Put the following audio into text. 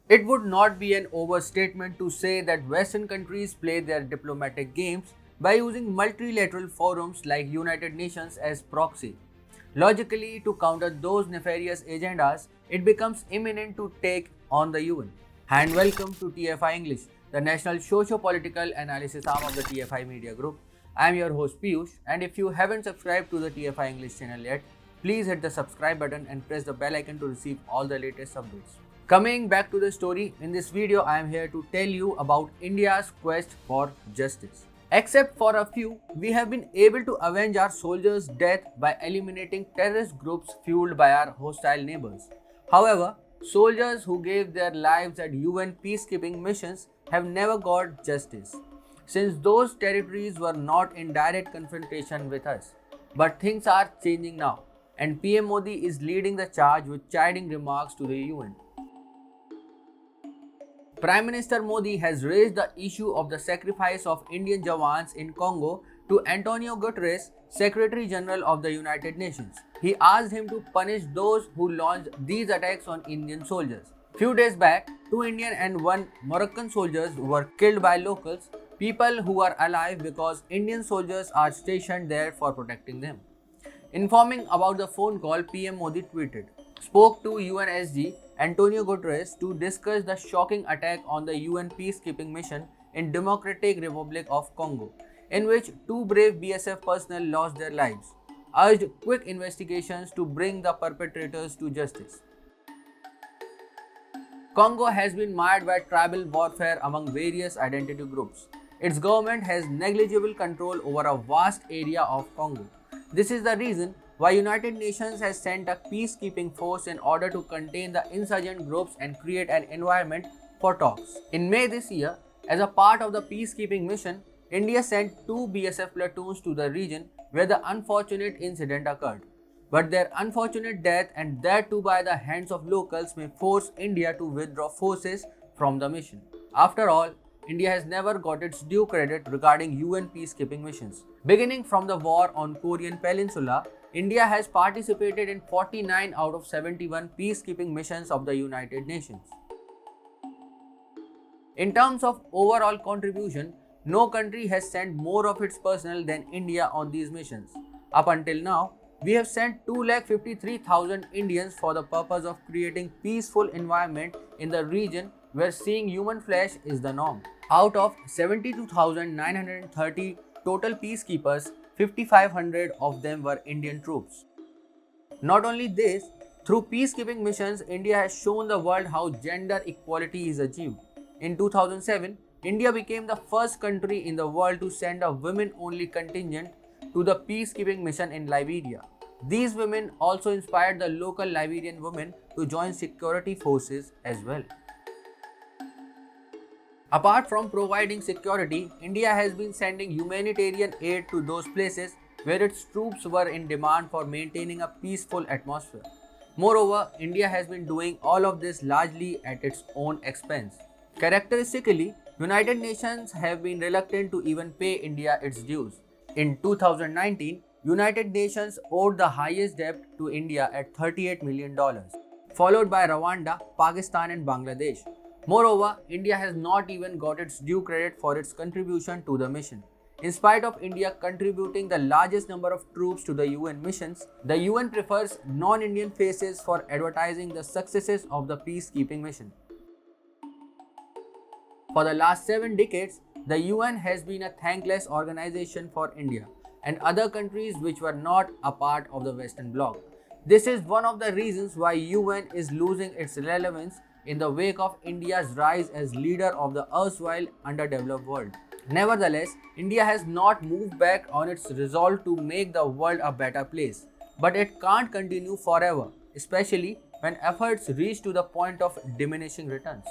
It would not be an overstatement to say that Western countries play their diplomatic games by using multilateral forums like United Nations as proxy. Logically, to counter those nefarious agendas, it becomes imminent to take on the UN. And welcome to TFI English, the national socio-political analysis arm of the TFI Media Group. I am your host Piyush, and if you haven't subscribed to the TFI English channel yet, please hit the subscribe button and press the bell icon to receive all the latest updates. Coming back to the story, in this video I am here to tell you about India's quest for justice. Except for a few, we have been able to avenge our soldiers' death by eliminating terrorist groups fueled by our hostile neighbors. However, soldiers who gave their lives at UN peacekeeping missions have never got justice, since those territories were not in direct confrontation with us. But things are changing now, and PM Modi is leading the charge with chiding remarks to the UN. Prime Minister Modi has raised the issue of the sacrifice of Indian Jawans in Congo to Antonio Guterres, Secretary General of the United Nations. He asked him to punish those who launched these attacks on Indian soldiers. Few days back, 2 Indian and 1 Moroccan soldiers were killed by locals, people who are alive because Indian soldiers are stationed there for protecting them. Informing about the phone call, PM Modi tweeted, spoke to UNSG Antonio Guterres to discuss the shocking attack on the UN peacekeeping mission in Democratic Republic of Congo, in which 2 brave BSF personnel lost their lives, urged quick investigations to bring the perpetrators to justice. Congo has been mired by tribal warfare among various identity groups. Its government has negligible control over a vast area of Congo. This is the reason why United Nations has sent a peacekeeping force in order to contain the insurgent groups and create an environment for talks. In May this year, as a part of the peacekeeping mission, India sent 2 BSF platoons to the region where the unfortunate incident occurred. But their unfortunate death, and that too by the hands of locals, may force India to withdraw forces from the mission. After all, India has never got its due credit regarding UN peacekeeping missions. Beginning from the war on Korean Peninsula, India has participated in 49 out of 71 peacekeeping missions of the United Nations. In terms of overall contribution, no country has sent more of its personnel than India on these missions. Up until now, we have sent 253,000 Indians for the purpose of creating peaceful environment in the region where seeing human flesh is the norm. Out of 72,930 total peacekeepers, 5,500 of them were Indian troops. Not only this, through peacekeeping missions, India has shown the world how gender equality is achieved. In 2007, India became the first country in the world to send a women-only contingent to the peacekeeping mission in Liberia. These women also inspired the local Liberian women to join security forces as well. Apart from providing security, India has been sending humanitarian aid to those places where its troops were in demand for maintaining a peaceful atmosphere. Moreover, India has been doing all of this largely at its own expense. Characteristically, United Nations have been reluctant to even pay India its dues. In 2019, United Nations owed the highest debt to India at $38 million, followed by Rwanda, Pakistan and Bangladesh. Moreover, India has not even got its due credit for its contribution to the mission. In spite of India contributing the largest number of troops to the UN missions, the UN prefers non-Indian faces for advertising the successes of the peacekeeping mission. For the last 7 decades, the UN has been a thankless organization for India and other countries which were not a part of the Western Bloc. This is one of the reasons why UN is losing its relevance in the wake of India's rise as leader of the erstwhile underdeveloped world. Nevertheless, India has not moved back on its resolve to make the world a better place. But it can't continue forever, especially when efforts reach to the point of diminishing returns.